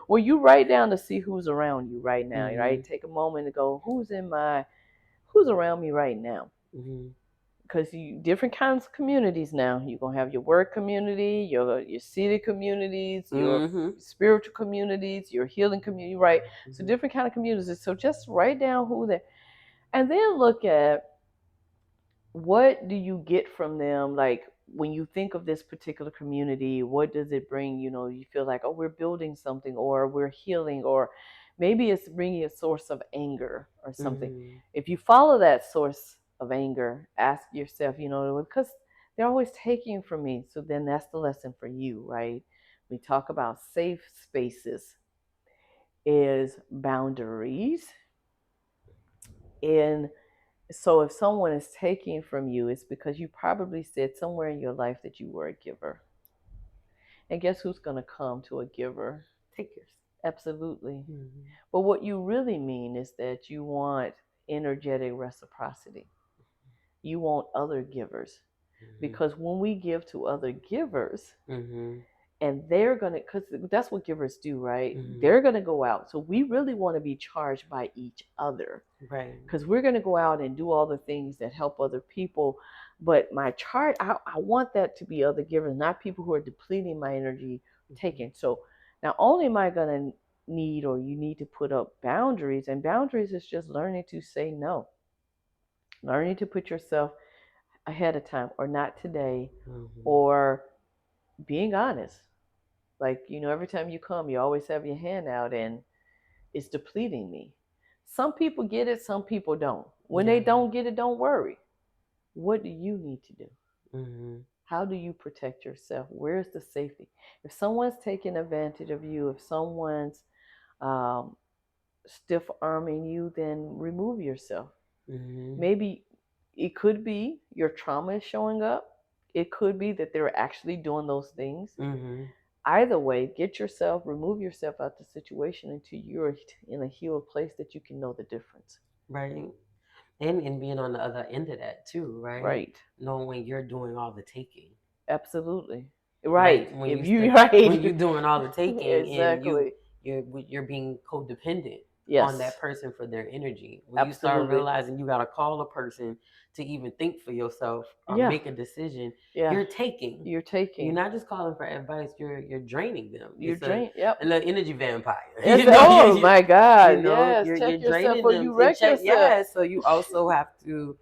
Speaker 2: when you write down to see who's around you right now, right?
Speaker 1: Mhm.
Speaker 2: Take a moment to go, who's around me right now?
Speaker 1: Mhm.
Speaker 2: Because you different kinds of communities now. You're gonna have your work community, your city communities, your
Speaker 1: Mhm.
Speaker 2: spiritual communities, your healing community, right? So
Speaker 1: Mhm.
Speaker 2: different kind of communities. So just write down who they, and then look at what do you get from them. Like when you think of this particular community, what does it bring? You feel like, oh, we're building something, or we're healing, or maybe it's bringing a source of anger or something.
Speaker 1: Mhm.
Speaker 2: If you follow that source of anger, ask yourself, because they're always taking from me, so then that's the lesson for you, right? We talk about safe spaces, is boundaries. In So if someone is taking from you, it's because you probably said somewhere in your life that you were a giver. And guess who's going to come to a giver?
Speaker 1: Takers.
Speaker 2: Absolutely.
Speaker 1: Mhm.
Speaker 2: But what you really mean is that you want energetic reciprocity. You want other givers.
Speaker 1: Mhm.
Speaker 2: Because when we give to other givers,
Speaker 1: Mhm.
Speaker 2: And they're going to, because that's what givers do, right?
Speaker 1: Mm-hmm.
Speaker 2: They're going to go out. So we really want to be charged by each other,
Speaker 1: Right.
Speaker 2: because we're going to go out and do all the things that help other people. But my chart, I want that to be other givers, not people who are depleting my energy, taking. So not only am I going to need, or you need to put up boundaries, and boundaries is just learning to say no, learning to put yourself ahead of time, or not today,
Speaker 1: Mm-hmm.
Speaker 2: or being honest. Like, every time you come, you always have your hand out, and it's depleting me. Some people get it, some people don't. When they
Speaker 1: Yeah.
Speaker 2: don't get it, don't worry. What do you need to do?
Speaker 1: Mm-hmm.
Speaker 2: How do you protect yourself? Where's the safety? If someone's taking advantage of you, if someone's um, stiff arming you, then remove yourself.
Speaker 1: Mm-hmm.
Speaker 2: Maybe it could be your trauma is showing up. It could be that they're actually doing those things.
Speaker 1: Mm-hmm.
Speaker 2: Either way, remove yourself out the situation until you're in a healed place that you can know the difference.
Speaker 1: Right. And being on the other end of that too, right?
Speaker 2: Right.
Speaker 1: Knowing when you're doing all the taking.
Speaker 2: Absolutely.
Speaker 1: Right.
Speaker 2: Right.
Speaker 1: When
Speaker 2: If
Speaker 1: you
Speaker 2: you
Speaker 1: when
Speaker 2: right.
Speaker 1: you're doing all the taking and
Speaker 2: Exactly.
Speaker 1: you're being codependent on
Speaker 2: Yes.
Speaker 1: that person for their energy. When you start
Speaker 2: Absolutely.
Speaker 1: realizing you gotta call a person to even think for yourself or
Speaker 2: Yeah.
Speaker 1: make a decision,
Speaker 2: Yeah.
Speaker 1: you're taking.
Speaker 2: You're
Speaker 1: You're
Speaker 2: taking.
Speaker 1: not just calling for advice. You're draining them.
Speaker 2: You're
Speaker 1: It's a
Speaker 2: drained. Yep.
Speaker 1: an energy vampire.
Speaker 2: It's, oh
Speaker 1: You
Speaker 2: my
Speaker 1: you
Speaker 2: God.
Speaker 1: know
Speaker 2: Yes.
Speaker 1: you're
Speaker 2: Check yourself
Speaker 1: draining
Speaker 2: or
Speaker 1: them
Speaker 2: you
Speaker 1: and
Speaker 2: wreck
Speaker 1: check.
Speaker 2: yourself.
Speaker 1: Yeah. So you also have to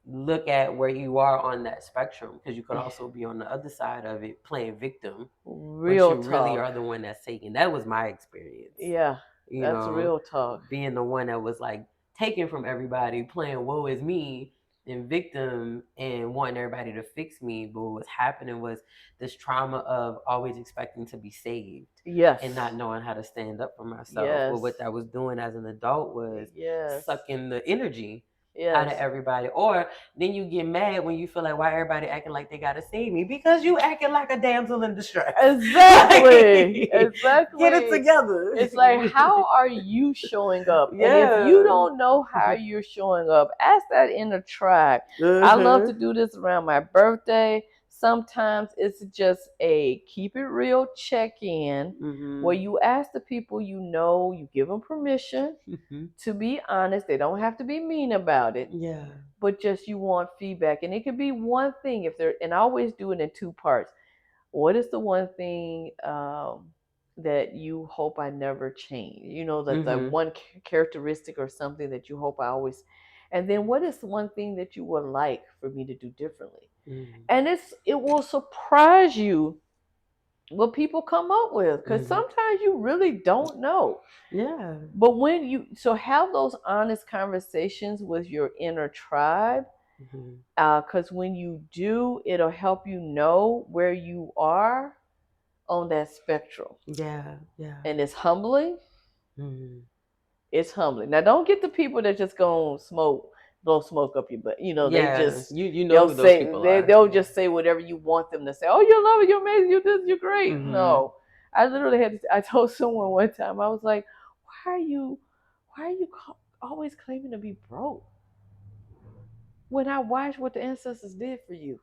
Speaker 1: look at where you are on that spectrum, because you could also be on the other side of it playing victim, but
Speaker 2: Real
Speaker 1: you really
Speaker 2: talk.
Speaker 1: are the one that's taking. That was my experience,
Speaker 2: Yeah.
Speaker 1: you
Speaker 2: That's
Speaker 1: know,
Speaker 2: real talk.
Speaker 1: being the one that was like taking from everybody, playing woe is me and victim and wanting everybody to fix me. But what was happening was this trauma of always expecting to be saved
Speaker 2: Yes.
Speaker 1: and not knowing how to stand up for myself.
Speaker 2: Yes.
Speaker 1: But what that was doing as an adult was
Speaker 2: Yes.
Speaker 1: sucking the energy out of
Speaker 2: Yes.
Speaker 1: everybody. Or then you get mad when you feel like, why everybody acting like they gotta save me? Because you acting like a damsel in distress.
Speaker 2: Exactly. Exactly.
Speaker 1: Get it together.
Speaker 2: It's like, how are you showing up? And if
Speaker 1: Yeah.
Speaker 2: you don't know how you're showing up, ask that inner tribe. I love to do this around my birthday. Sometimes it's just a keep it real check-in where you ask the people you give them permission to be honest. They don't have to be mean about it,
Speaker 1: Yeah.
Speaker 2: but just you want feedback. And it could be one thing, and I always do it in two parts. What is the one thing that you hope I never change? That the one characteristic or something that you hope I always. And then what is the one thing that you would like for me to do differently? And it will surprise you what people come up with, because sometimes you really don't know.
Speaker 1: Yeah.
Speaker 2: But when you have those honest conversations with your inner tribe, because when you do, it'll help you know where you are on that spectrum.
Speaker 1: Yeah. Yeah.
Speaker 2: And it's humbling. It's humbling. Now, don't get the people that just gonna blow smoke up your butt. They
Speaker 1: Yeah.
Speaker 2: just
Speaker 1: You know
Speaker 2: they'll
Speaker 1: who those
Speaker 2: say
Speaker 1: people are.
Speaker 2: they'll just say whatever you want them to say. Oh, you're loving, you're amazing, you're this, you're great. No, I literally I told someone one time, I was like, why are you always claiming to be broke when I watched what the ancestors did for you?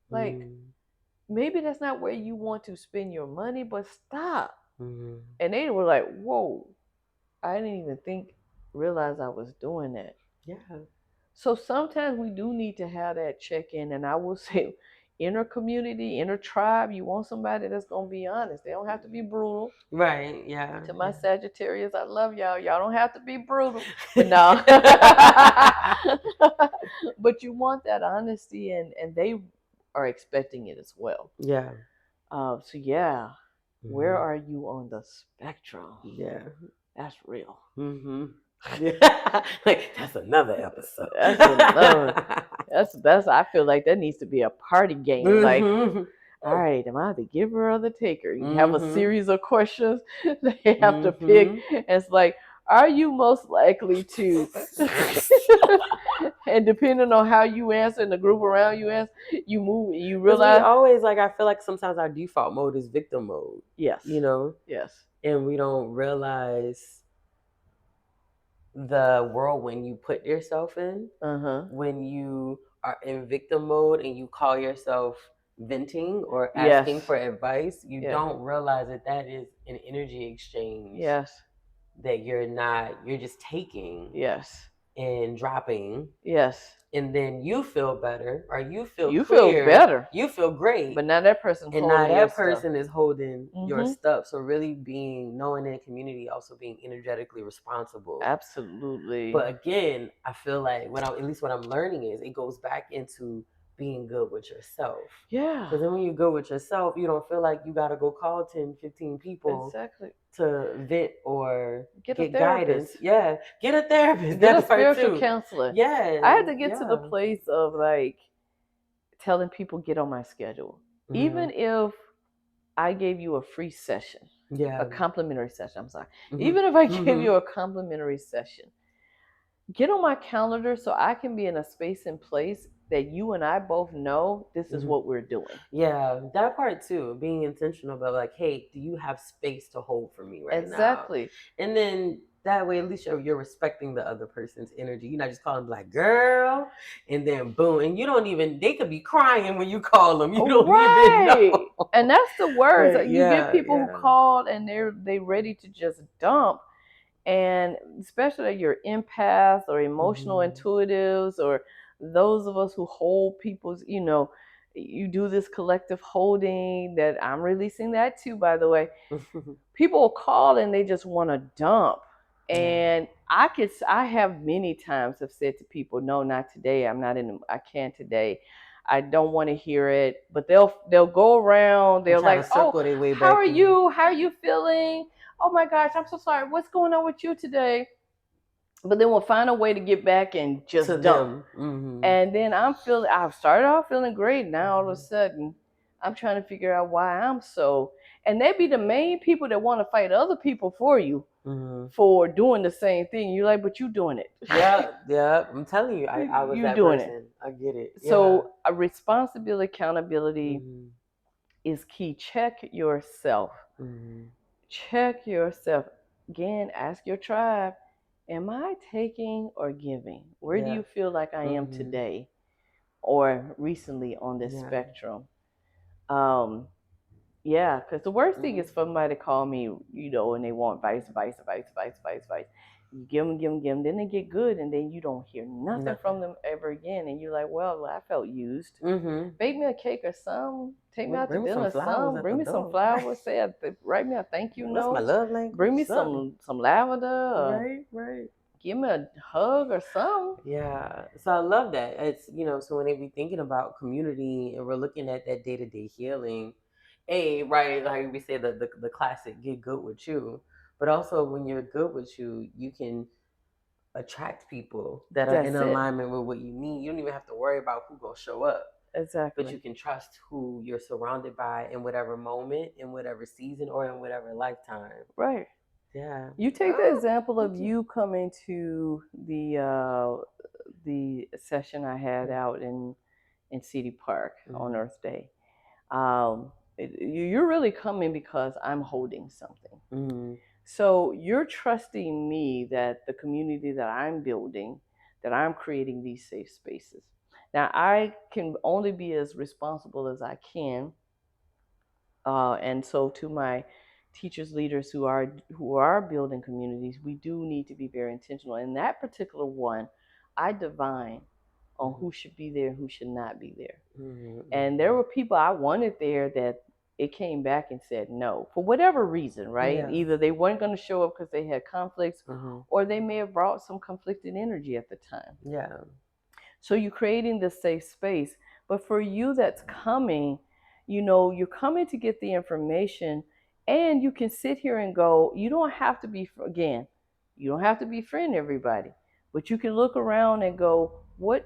Speaker 2: Like, maybe that's not where you want to spend your money, but stop. And they were like, whoa, I didn't even realize I was doing that.
Speaker 1: Yeah.
Speaker 2: So sometimes we do need to have that check-in. And I will say, inner community, inner tribe, you want somebody that's going to be honest. They don't have to be brutal.
Speaker 1: Right. Yeah.
Speaker 2: To my Sagittarius, I love y'all. Y'all don't have to be brutal. But no. But you want that honesty, and they are expecting it as well.
Speaker 1: Yeah.
Speaker 2: So yeah, where are you on the spectrum?
Speaker 1: Yeah.
Speaker 2: That's real.
Speaker 1: Like, that's another episode.
Speaker 2: That's another. That's. I feel like that needs to be a party game. Like, all right, am I the giver or the taker? You have a series of questions they have to pick. And it's like, are you most likely to? And depending on how you answer and the group around you answer, you move. You realize
Speaker 1: we always, like, I feel like sometimes our default mode is victim mode.
Speaker 2: Yes.
Speaker 1: Yes. And we don't realize the whirlwind you put yourself in when you are in victim mode and you call yourself venting or asking
Speaker 2: Yes.
Speaker 1: for advice, you
Speaker 2: Yeah.
Speaker 1: don't realize that that is an energy exchange
Speaker 2: Yes.
Speaker 1: that you're just taking
Speaker 2: Yes.
Speaker 1: and dropping,
Speaker 2: Yes.
Speaker 1: and then you feel better or you feel
Speaker 2: You feel
Speaker 1: clear,
Speaker 2: better,
Speaker 1: you feel great,
Speaker 2: but now that person
Speaker 1: and now
Speaker 2: holding your
Speaker 1: that
Speaker 2: stuff.
Speaker 1: person is holding your
Speaker 2: Mm-hmm.
Speaker 1: stuff. So really being knowing in a community, also being energetically responsible.
Speaker 2: Absolutely.
Speaker 1: But again, I feel like at least what I'm learning is it goes back into being good with yourself.
Speaker 2: Yeah.
Speaker 1: Because then when you're good with yourself, you don't feel like you got to go call 10, 15 people
Speaker 2: Exactly.
Speaker 1: to vent or
Speaker 2: Get a
Speaker 1: get guidance.
Speaker 2: therapist.
Speaker 1: Yeah, get a therapist.
Speaker 2: Get a
Speaker 1: That part
Speaker 2: spiritual
Speaker 1: too.
Speaker 2: counselor. I had
Speaker 1: Yes,
Speaker 2: to get to the
Speaker 1: yeah.
Speaker 2: place of like telling people get on my schedule. Even if I gave you a free session,
Speaker 1: Yeah.
Speaker 2: a complimentary session, I'm sorry.
Speaker 1: Mhm.
Speaker 2: Even if I gave you a complimentary session, get on my calendar so I can be in a space and place that you and I both know this is what we're doing.
Speaker 1: Yeah, that part too, being intentional about like, hey, do you have space to hold for me right now?
Speaker 2: Exactly.
Speaker 1: And then that way, at least you're respecting the other person's energy. You're not just calling like, girl, and then boom, and you don't even. They could be crying when you call them. You don't even know.
Speaker 2: And that's the words
Speaker 1: But
Speaker 2: that you get people who call and they ready to just dump. And especially that you're empaths or emotional intuitives or those of us who hold people's, you do this collective holding that I'm releasing that too, by the way. People will call and they just want to dump. And I have many times have said to people, no, not today. I can't today. I don't want to hear it. But they'll go around, they'll
Speaker 1: try
Speaker 2: like,
Speaker 1: to circle their way
Speaker 2: how
Speaker 1: back
Speaker 2: are
Speaker 1: in.
Speaker 2: you? How are you feeling? Oh my gosh, I'm so sorry. What's going on with you today? But then we'll find a way to get back and just
Speaker 1: To
Speaker 2: dump.
Speaker 1: them.
Speaker 2: And then I started off feeling great. Now all of a sudden, I'm trying to figure out why I'm so. And they be the main people that want to fight other people for you for doing the same thing. You're like, but you doing it.
Speaker 1: Yeah. I'm telling you, I was
Speaker 2: You
Speaker 1: that
Speaker 2: doing it.
Speaker 1: person. I get it.
Speaker 2: So a responsibility, accountability
Speaker 1: Mhm.
Speaker 2: is key. Check yourself. Check yourself. Again, ask your tribe, am I taking or giving? Where do
Speaker 1: Yeah.
Speaker 2: you feel like I am today or recently on this spectrum? Yeah, because the worst thing is for somebody to call me, and they want advice. You give them, then they get good, and then you don't hear nothing from them ever again. And you're like, well, I felt used. Bake me a cake or something. Take me out to
Speaker 1: Bring me some
Speaker 2: dinner.
Speaker 1: flowers at
Speaker 2: Bring
Speaker 1: the
Speaker 2: me some
Speaker 1: door.
Speaker 2: flowers. Write me a thank you
Speaker 1: That's my
Speaker 2: note.
Speaker 1: love language.
Speaker 2: Bring me
Speaker 1: Something.
Speaker 2: some lavender.
Speaker 1: Right.
Speaker 2: Give me a hug or something.
Speaker 1: Yeah. So I love that. It's so when they be thinking about community and we're looking at that day to day healing, right, like we say the classic get good with you. But also when you're good with you, you can attract people that are in
Speaker 2: That's it.
Speaker 1: alignment with what you need. You don't even have to worry about who gonna show up.
Speaker 2: Exactly.
Speaker 1: But you can trust who you're surrounded by in whatever moment, in whatever season, or in whatever lifetime.
Speaker 2: Right.
Speaker 1: Yeah.
Speaker 2: You take the example of you coming to the session I had out in City Park on Earth Day. You're really coming because I'm holding something. So you're trusting me that the community that I'm building, that I'm creating these safe spaces. Now I can only be as responsible as I can, and so to my teachers, leaders who are building communities, we do need to be very intentional. In that particular one, I divine on who should be there, who should not be there. And there were people I wanted there that it came back and said no for whatever reason, right?
Speaker 1: Yeah.
Speaker 2: Either they weren't going to show up because they had conflicts, or they may have brought some conflicted energy at the time.
Speaker 1: Yeah.
Speaker 2: So you're creating this safe space. But for you that's coming, you're coming to get the information, and you can sit here and go, you don't have to be, again, you don't have to befriend everybody, but you can look around and go, what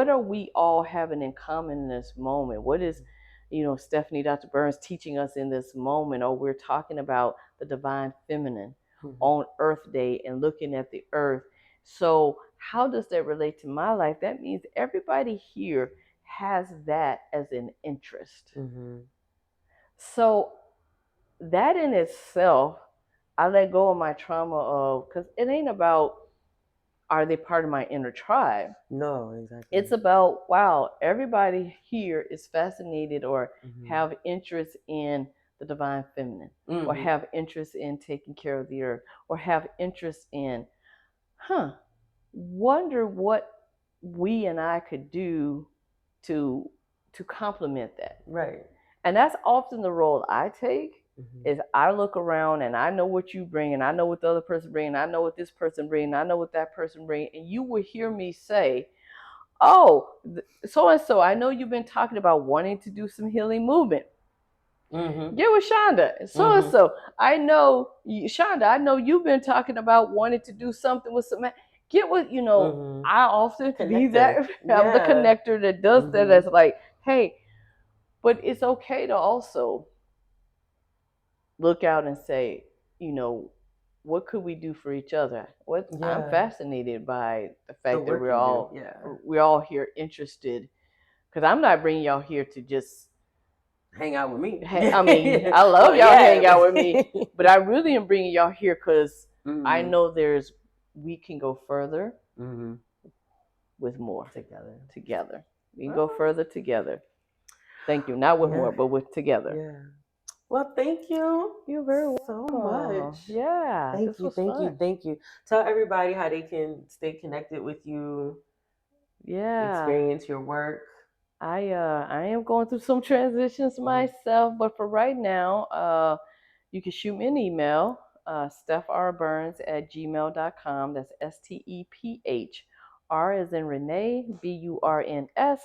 Speaker 2: are we all having in common in this moment? What is, Stephanie, Dr. Burns teaching us in this moment? Or we're talking about the divine feminine on Earth Day and looking at the earth. So how does that relate to my life? That means everybody here has that as an interest. So that in itself, I let go of my trauma of, because it ain't about are they part of my inner tribe?
Speaker 1: No, exactly.
Speaker 2: It's about, wow, everybody here is fascinated or
Speaker 1: Mm-hmm.
Speaker 2: have interest in the divine feminine,
Speaker 1: Mm-hmm.
Speaker 2: or have interest in taking care of the earth, or have interest in, wonder what we and I could do to complement that.
Speaker 1: Right.
Speaker 2: And that's often the role I take.
Speaker 1: Mm-hmm.
Speaker 2: Is I look around and I know what you bring, and I know what the other person brings, and I know what this person brings, and I know what that person brings, and you will hear me say, "Oh, so and so, I know you've been talking about wanting to do some healing movement.
Speaker 1: Mm-hmm.
Speaker 2: Get with Shanda. So and so, I know Shanda. I know you've been talking about wanting to do something with some. Get with
Speaker 1: Mm-hmm.
Speaker 2: I often be
Speaker 1: Connector.
Speaker 2: that. I'm the
Speaker 1: Yeah.
Speaker 2: connector that does that.
Speaker 1: Mm-hmm.
Speaker 2: That's like, hey, but it's okay to also look out and say, what could we do for each other? I'm
Speaker 1: Yeah.
Speaker 2: fascinated by the
Speaker 1: The
Speaker 2: fact that
Speaker 1: work you do. Yeah.
Speaker 2: we're all here interested, because I'm not bringing y'all here to just
Speaker 1: Hang out with me.
Speaker 2: I mean, I love
Speaker 1: Oh
Speaker 2: y'all
Speaker 1: yeah.
Speaker 2: hang out with me, but I really am bringing y'all here because I
Speaker 1: Mm-hmm.
Speaker 2: know we can go further
Speaker 1: Mm-hmm.
Speaker 2: with more
Speaker 1: Together.
Speaker 2: together. We can go further together. Thank you. Not with
Speaker 1: Yeah.
Speaker 2: more, but with together.
Speaker 1: Yeah. Well, thank you
Speaker 2: You're very
Speaker 1: so
Speaker 2: welcome.
Speaker 1: much.
Speaker 2: Yeah,
Speaker 1: Thank
Speaker 2: this
Speaker 1: you,
Speaker 2: was
Speaker 1: thank you,
Speaker 2: fun.
Speaker 1: thank you. Tell everybody how they can stay connected with you,
Speaker 2: Yeah.
Speaker 1: experience your work.
Speaker 2: I am going through some transitions myself, but for right now, you can shoot me an email, stephrburns@gmail.com. That's STEPH. R as in Renee, BURNS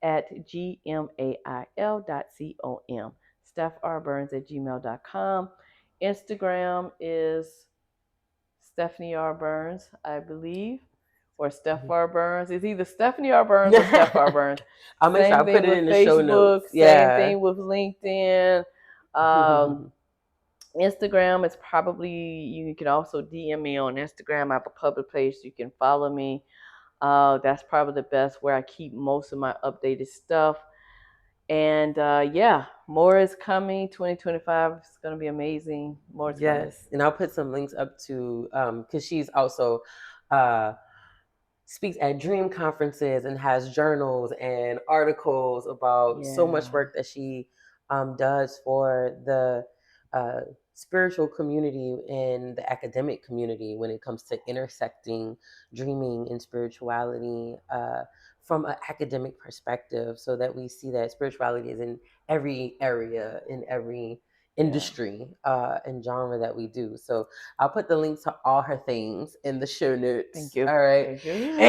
Speaker 2: @gmail.com. stephrburns@gmail.com. Instagram is Stephanie R. Burns, I believe, or Steph R. Burns. It's either Stephanie R. Burns or Steph R. Burns.
Speaker 1: I'll make sure
Speaker 2: Same
Speaker 1: I put
Speaker 2: thing
Speaker 1: it
Speaker 2: with
Speaker 1: in the show
Speaker 2: Facebook,
Speaker 1: notes.
Speaker 2: same
Speaker 1: Yeah.
Speaker 2: thing with LinkedIn. Instagram is probably, you can also DM me on Instagram. I have a public page, so you can follow me. That's probably the best, where I keep most of my updated stuff. And yeah, more is coming. 2025 is going to be amazing. More is coming.
Speaker 1: Yes, and I'll put some links up to because she's also uh, speaks at dream conferences and has journals and articles about so much work that she does for the uh, spiritual community and the academic community when it comes to intersecting dreaming and spirituality from an academic perspective, so that we see that spirituality is in every area, in every industry and genre that we do. So I'll put the link to all her things in the show notes.
Speaker 2: Thank you.
Speaker 1: All right.
Speaker 2: Thank you.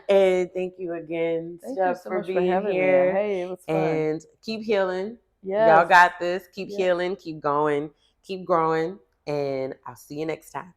Speaker 1: And thank you again,
Speaker 2: Thank you
Speaker 1: Steph,
Speaker 2: so
Speaker 1: for
Speaker 2: much for
Speaker 1: being
Speaker 2: having
Speaker 1: here.
Speaker 2: me. Hey, it was fun.
Speaker 1: And keep healing.
Speaker 2: Yes.
Speaker 1: Y'all got this. Keep
Speaker 2: Yes.
Speaker 1: healing. Keep going. Keep growing. And I'll see you next time.